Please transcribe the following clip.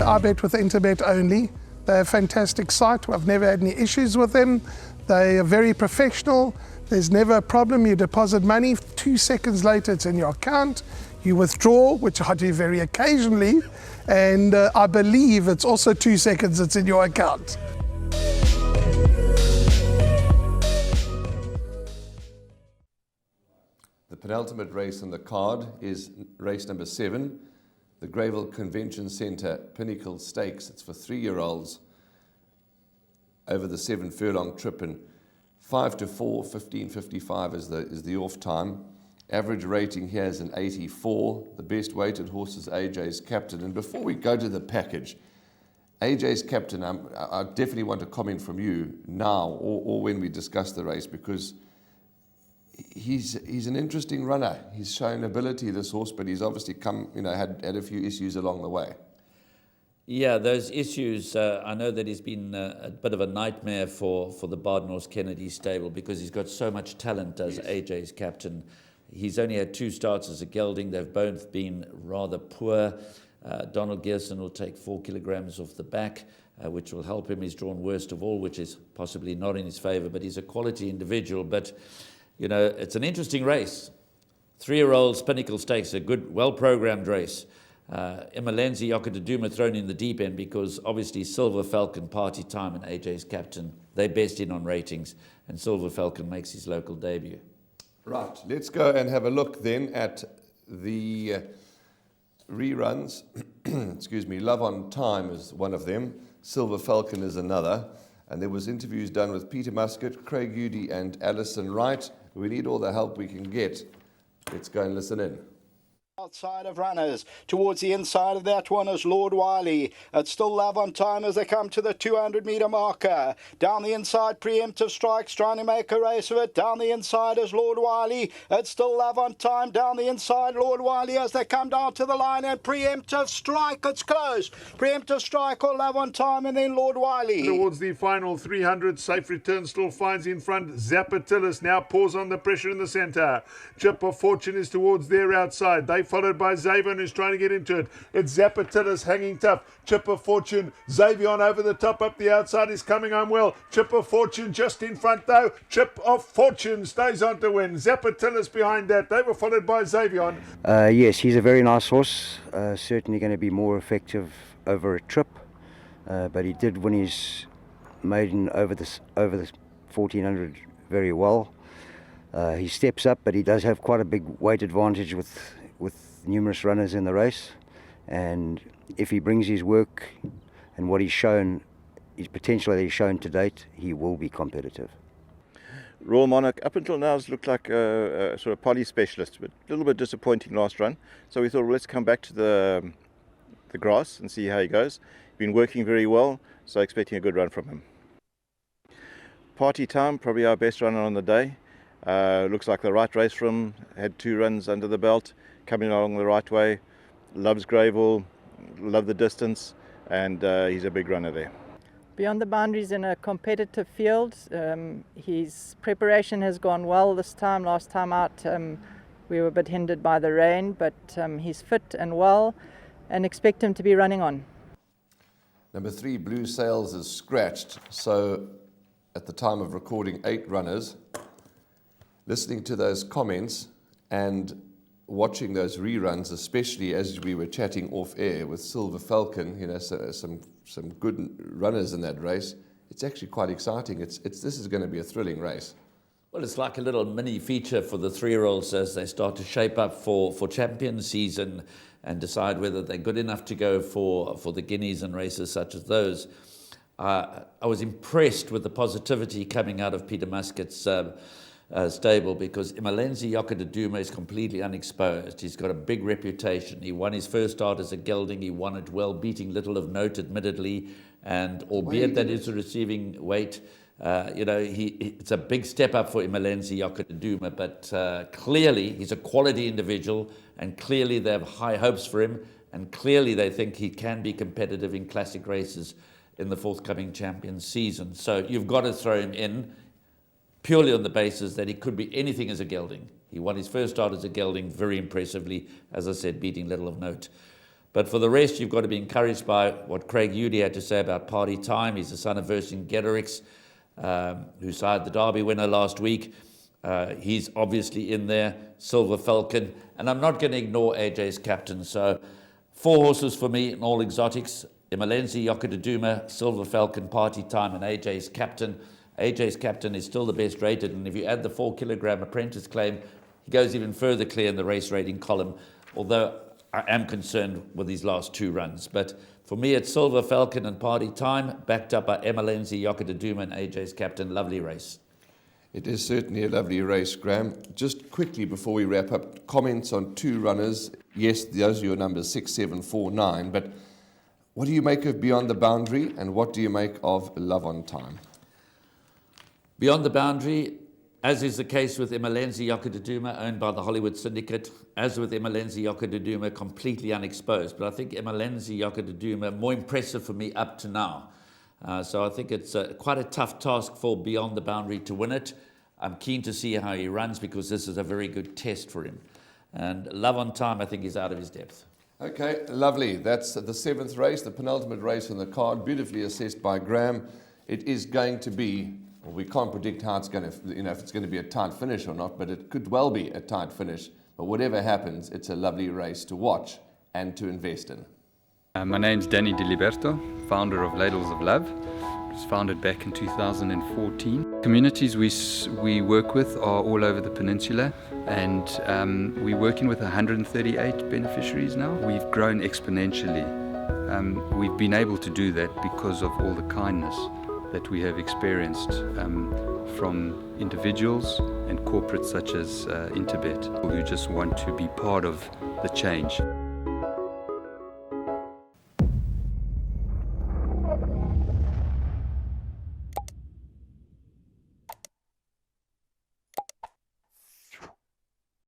I bet with internet only. They're a fantastic site. I've never had any issues with them. They are very professional. There's never a problem. You deposit money, 2 seconds later it's in your account. You withdraw, which I do very occasionally, and I believe it's also 2 seconds it's in your account. The penultimate race on the card is race number 7, the Greyville Convention Centre Pinnacle Stakes. It's for 3-year-olds over the 7 furlong trip, and 5 to 4, 15.55 is the off time. Average rating here is an 84. The best weighted horse is AJ's Captain. And before we go to the package, AJ's Captain, I definitely want a comment from you now or when we discuss the race, because he's an interesting runner. He's shown ability, this horse, but he's obviously had a few issues along the way. Yeah, those issues, I know that he's been a bit of a nightmare for the Bardenhorst Kennedy stable, because he's got so much talent as AJ's Captain. He's only had 2 starts as a gelding. They've both been rather poor. Donald Gerson will take 4 kilograms off the back, which will help him. He's drawn worst of all, which is possibly not in his favour, but he's a quality individual. But, you know, it's an interesting race. 3-year-olds, Pinnacle Stakes, a good, well-programmed race. Imalenzi Yokadaduma thrown in the deep end, because obviously Silver Falcon, Party Time, and AJ's Captain, they're best in on ratings, and Silver Falcon makes his local debut. Right, let's go and have a look then at the reruns. Excuse me, Love on Time is one of them, Silver Falcon is another, and there was interviews done with Peter Muscat, Craig Udy and Alison Wright. We need all the help we can get. Let's go and listen in. Outside of runners, towards the inside of that one is Lord Wiley. It's still Love on Time as they come to the 200-metre marker. Down the inside, Preemptive Strike's trying to make a race of it. Down the inside is Lord Wiley. It's still Love on Time. Down the inside, Lord Wiley as they come down to the line, and Preemptive Strike, it's close. Preemptive Strike or Love on Time, and then Lord Wiley. Towards the final 300, Safe Return still finds in front. Zappatillis now pours on the pressure in the centre. Chip of Fortune is towards their outside. They followed by Xavion, who's trying to get into it. It's Zappatillis hanging tough. Chip of Fortune, Xavion over the top, up the outside, is coming on well. Chip of Fortune just in front though. Chip of Fortune stays on to win. Zappatillis behind that. They were followed by Xavion. Yes, he's a very nice horse. Certainly going to be more effective over a trip. But he did win his maiden over the 1400 very well. He steps up, but he does have quite a big weight advantage with numerous runners in the race, and if he brings his work and what he's shown, his potential that he's shown to date, he will be competitive. Royal Monarch up until now has looked like a sort of poly specialist, but a little bit disappointing last run, so we thought, well, let's come back to the grass and see how he goes. Been working very well, so expecting a good run from him. Party Time, probably our best runner on the day. Looks like the right race for him. Had 2 runs under the belt, coming along the right way. Loves Greyville, love the distance, and he's a big runner there. Beyond the Boundaries in a competitive field. His preparation has gone well this time. Last time out we were a bit hindered by the rain, but he's fit and well, and expect him to be running on. Number 3, Blue Sails, is scratched, so at the time of recording 8 runners. Listening to those comments and watching those reruns, especially as we were chatting off air with Silver Falcon, you know, some good runners in that race. It's actually quite exciting. This is going to be a thrilling race. Well, it's like a little mini feature for the 3-year-olds as they start to shape up for champion season and decide whether they're good enough to go for the guineas and races such as those. I was impressed with the positivity coming out of Peter Muscat's stable, because Imalenzi Yokadaduma is completely unexposed. He's got a big reputation. He won his first start as a gelding. He won it well, beating Little of Note, admittedly, and albeit that is receiving weight, it's a big step up for Imalenzi Yokadaduma, but clearly he's a quality individual, and clearly they have high hopes for him, and clearly they think he can be competitive in classic races in the forthcoming champion season. So you've got to throw him in, purely on the basis that he could be anything as a gelding. He won his first start as a gelding very impressively, as I said, beating Little of Note. But for the rest, you've got to be encouraged by what Craig Udy had to say about Party Time. He's the son of Vercingetorix, who sired the Derby winner last week. He's obviously in there, Silver Falcon. And I'm not going to ignore AJ's captain. So 4 horses for me in all exotics. Emalenzi, Yokaduduma, Silver Falcon, Party Time, and AJ's captain. AJ's captain is still the best rated. And if you add the 4-kilogram apprentice claim, he goes even further clear in the race rating column, although I am concerned with these last 2 runs. But for me, it's Silver Falcon and Party Time, backed up by Emalenzi, Yokaduduma, and AJ's captain. Lovely race. It is certainly a lovely race, Graham. Just quickly before we wrap up, comments on 2 runners. Yes, those are your numbers, 6, 7, 4, 9. But what do you make of Beyond the Boundary, and what do you make of Love on Time? Beyond the Boundary, as is the case with Emalenzi Yokaduduma, owned by the Hollywood Syndicate, as with Emalenzi Yokaduduma, completely unexposed. But I think Emalenzi Yokaduduma more impressive for me up to now. So I think it's quite a tough task for Beyond the Boundary to win it. I'm keen to see how he runs because this is a very good test for him. And Love on Time, I think, is out of his depth. Okay, lovely. That's the 7th race, the penultimate race on the card, beautifully assessed by Graham. It is going to be, well, we can't predict how it's going to, if it's going to be a tight finish or not, but it could well be a tight finish. But whatever happens, it's a lovely race to watch and to invest in. My name's Danny Diliberto, founder of Ladles of Love. It was founded back in 2014. Communities we work with are all over the peninsula, and we're working with 138 beneficiaries now. We've grown exponentially. We've been able to do that because of all the kindness that we have experienced from individuals and corporates such as Interbet, who just want to be part of the change.